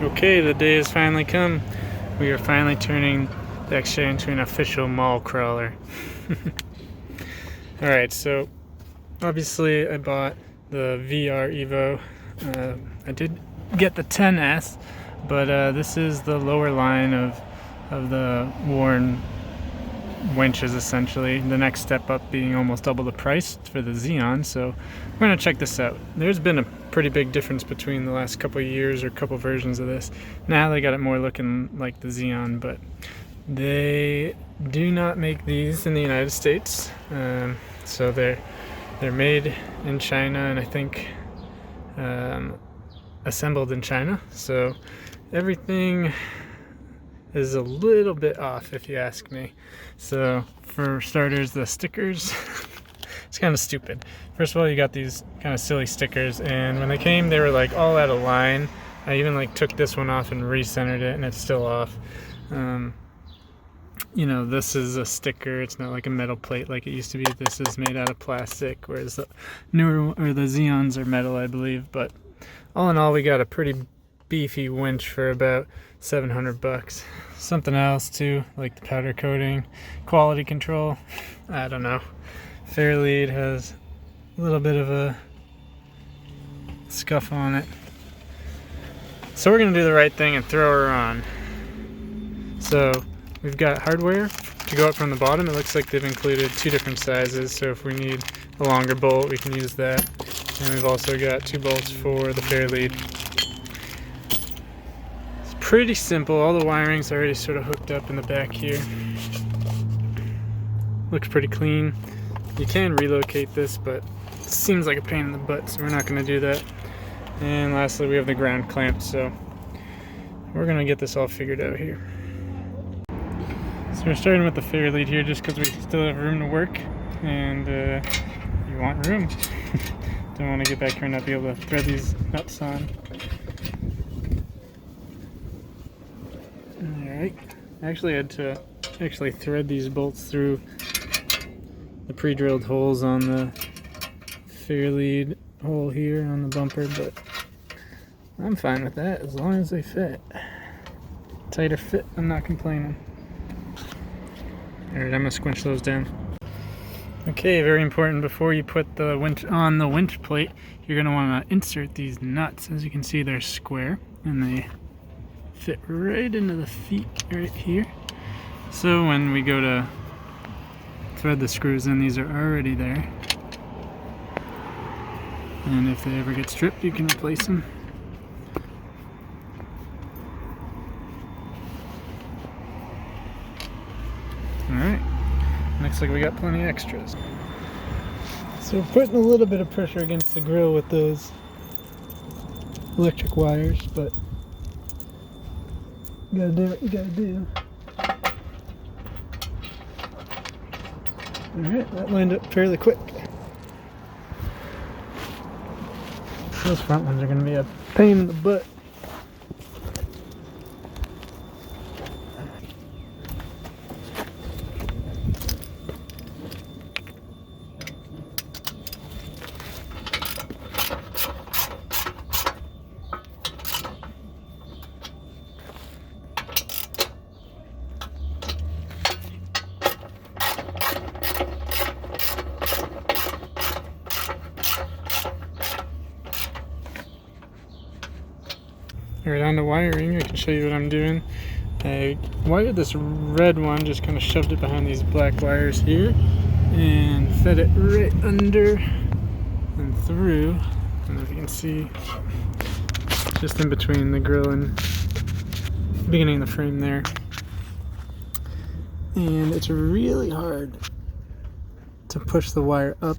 Okay, the day has finally come. We are finally turning the X-Ray into an official mall crawler. Alright, so obviously I bought the VR Evo. I did get the 10S, but this is the lower line of the worn winches, essentially. The next step up being almost double the price for the Xeon, so we're going to check this out. There's been a pretty big difference between the last couple of years or couple versions of this. Now they got it more looking like the Xeon, but they do not make these in the United States. So they're made in China, and I think assembled in China. So everything is a little bit off, if you ask me. So for starters, the stickers, it's kind of stupid. First of all, you got these kind of silly stickers, and when they came, they were like all out of line. I even like took this one off and recentered it, and it's still off. You know, this is a sticker. It's not like a metal plate like it used to be. This is made out of plastic, whereas the newer, or the Xeons, are metal, I believe. But all in all, we got a pretty beefy winch for about $700. Something else too, like the powder coating, quality control, I don't know. Fairlead has a little bit of a scuff on it. So we're gonna do the right thing and throw her on. So we've got hardware to go up from the bottom. It looks like they've included 2 different sizes, so if we need a longer bolt, we can use that. And we've also got 2 bolts for the Fairlead. It's pretty simple. All the wiring's already sort of hooked up in the back here. Looks pretty clean. You can relocate this, but it seems like a pain in the butt, so we're not going to do that. And lastly, we have the ground clamp, so we're going to get this all figured out here. So we're starting with the Fairlead here just because we still have room to work, and you want room. Don't want to get back here and not be able to thread these nuts on. Alright, I actually had to thread these bolts through the pre-drilled holes on the Fairlead hole here on the bumper, but I'm fine with that as long as they fit. Tighter fit, I'm not complaining. Alright, I'm going to squinch those down. Okay, very important, before you put the winch on the winch plate, you're going to want to insert these nuts. As you can see, they're square, and they fit right into the feet right here. So when we go to thread the screws in, these are already there. And if they ever get stripped, you can replace them. Alright, looks like we got plenty of extras. So we're putting a little bit of pressure against the grill with those electric wires, but you gotta do what you gotta do. Alright, that lined up fairly quick. Those front ones are gonna be a pain in the butt. Alright, on the wiring, I can show you what I'm doing. I wired this red one, just kind of shoved it behind these black wires here, and fed it right under and through. And as you can see, just in between the grill and the beginning of the frame there. And it's really hard to push the wire up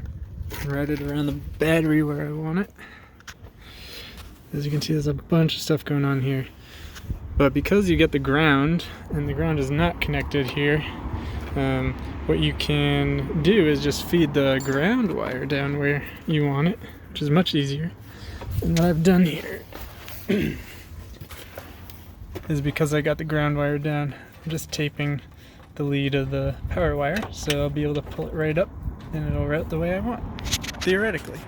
and route it around the battery where I want it. As you can see, there's a bunch of stuff going on here. But because you get the ground, and the ground is not connected here, what you can do is just feed the ground wire down where you want it, which is much easier. And what I've done here is, because I got the ground wire down, I'm just taping the lead of the power wire, so I'll be able to pull it right up and it'll route the way I want, theoretically.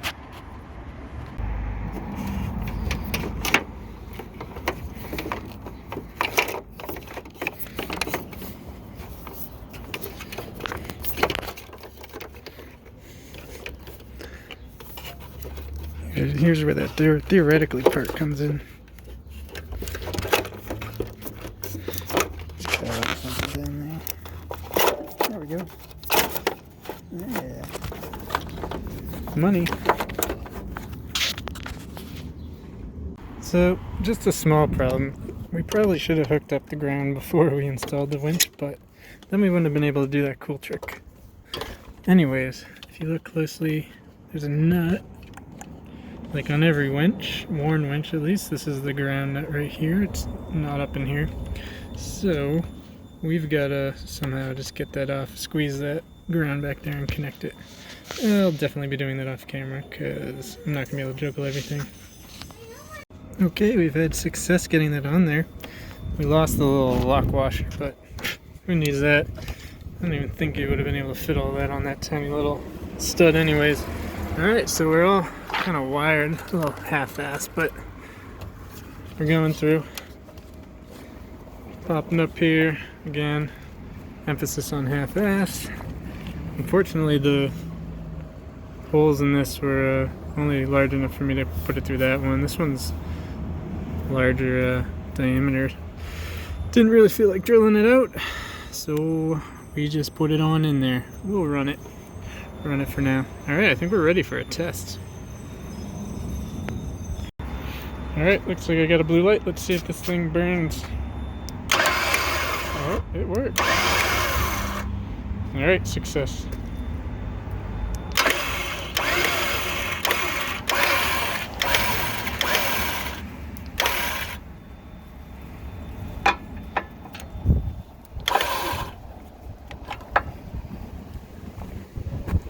here's where that theoretically part comes in. Something in there. There we go. Yeah. Money. So, just a small problem. We probably should have hooked up the ground before we installed the winch, but then we wouldn't have been able to do that cool trick. Anyways, if you look closely, there's a nut. Like on every winch, worn winch at least, this is the ground nut right here. It's not up in here. So, we've got to somehow just get that off, squeeze that ground back there and connect it. I'll definitely be doing that off camera because I'm not going to be able to juggle everything. Okay, we've had success getting that on there. We lost the little lock washer, but who needs that? I don't even think you would have been able to fit all that on that tiny little stud anyways. Alright, so we're all kind of wired, a little half-assed, but we're going through. Popping up here, again, emphasis on half-assed. Unfortunately, the holes in this were only large enough for me to put it through that one. This one's larger diameter. Didn't really feel like drilling it out, so we just put it on in there. We'll run it for now. Alright, I think we're ready for a test. Alright, looks like I got a blue light. Let's see if this thing burns. Oh, it worked. Alright, success.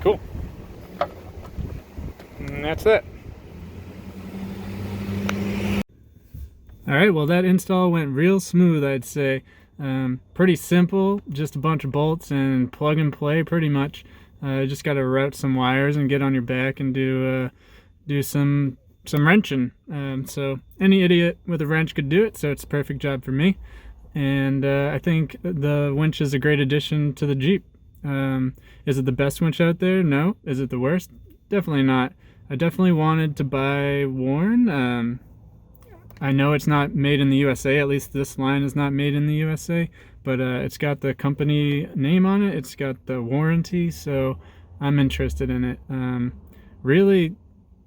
Cool. And that's it. Alright, well that install went real smooth, I'd say. Pretty simple, just a bunch of bolts and plug and play pretty much. Just got to route some wires and get on your back and do some wrenching. So any idiot with a wrench could do it, so it's a perfect job for me. And I think the winch is a great addition to the Jeep. Is it the best winch out there? No. Is it the worst? Definitely not. I definitely wanted to buy worn. I know it's not made in the USA, at least this line is not made in the USA, but it's got the company name on it, it's got the warranty, so I'm interested in it. Really,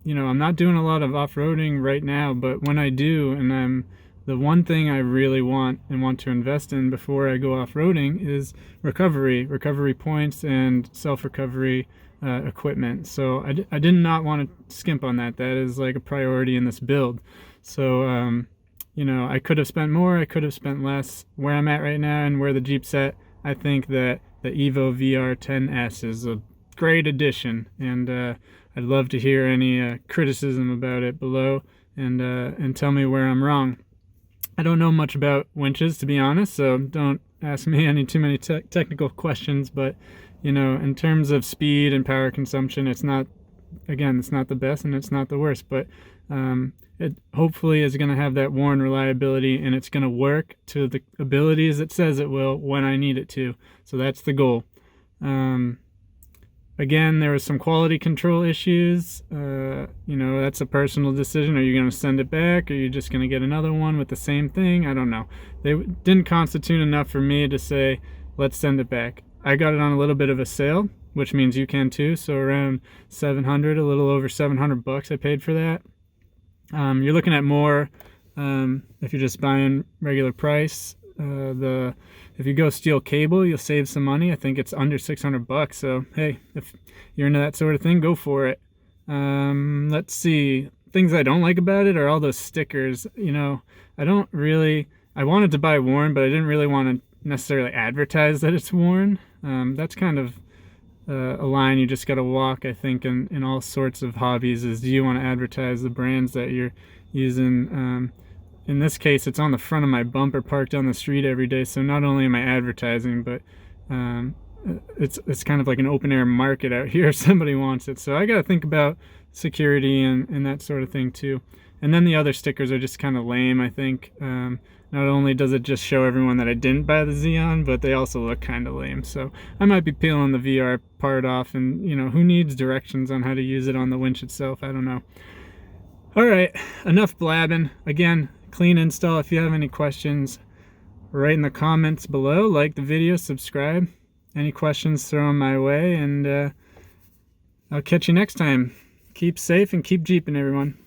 you know, I'm not doing a lot of off-roading right now, but when I do, and the one thing I really want to invest in before I go off-roading is recovery points and self-recovery equipment. So I did not want to skimp on that. That is like a priority in this build. So, you know, I could have spent more, I could have spent less. Where I'm at right now and where the Jeep's at, I think that the Evo VR10S is a great addition, and I'd love to hear any criticism about it below, and tell me where I'm wrong. I don't know much about winches, to be honest, so don't ask me too many technical questions, but, you know, in terms of speed and power consumption, it's not the best and it's not the worst, but it hopefully is going to have that worn reliability, and it's going to work to the abilities it says it will when I need it to. So that's the goal. Again, there was some quality control issues. You know, that's a personal decision. Are you going to send it back? Or are you just going to get another one with the same thing? I don't know. They didn't constitute enough for me to say, let's send it back. I got it on a little bit of a sale, which means you can too. So around 700, a little over 700 bucks I paid for that. You're looking at more if you're just buying regular price. If you go steel cable, you'll save some money. I think it's under 600 bucks. So hey, if you're into that sort of thing, go for it. Let's see. Things I don't like about it are all those stickers. You know, I wanted to buy worn, but I didn't really want to necessarily advertise that it's worn. That's kind of a line you just got to walk, I think, in all sorts of hobbies, is do you want to advertise the brands that you're using. In this case, it's on the front of my bumper parked on the street every day, so not only am I advertising, but it's kind of like an open air market out here if somebody wants it. So I got to think about security and that sort of thing too. And then the other stickers are just kind of lame, I think. Not only does it just show everyone that I didn't buy the Xeon, but they also look kind of lame. So I might be peeling the VR part off, and you know, who needs directions on how to use it on the winch itself? I don't know. All right, enough blabbing. Again, clean install. If you have any questions, write in the comments below. Like the video, subscribe. Any questions, throw them my way, and I'll catch you next time. Keep safe and keep jeeping, everyone.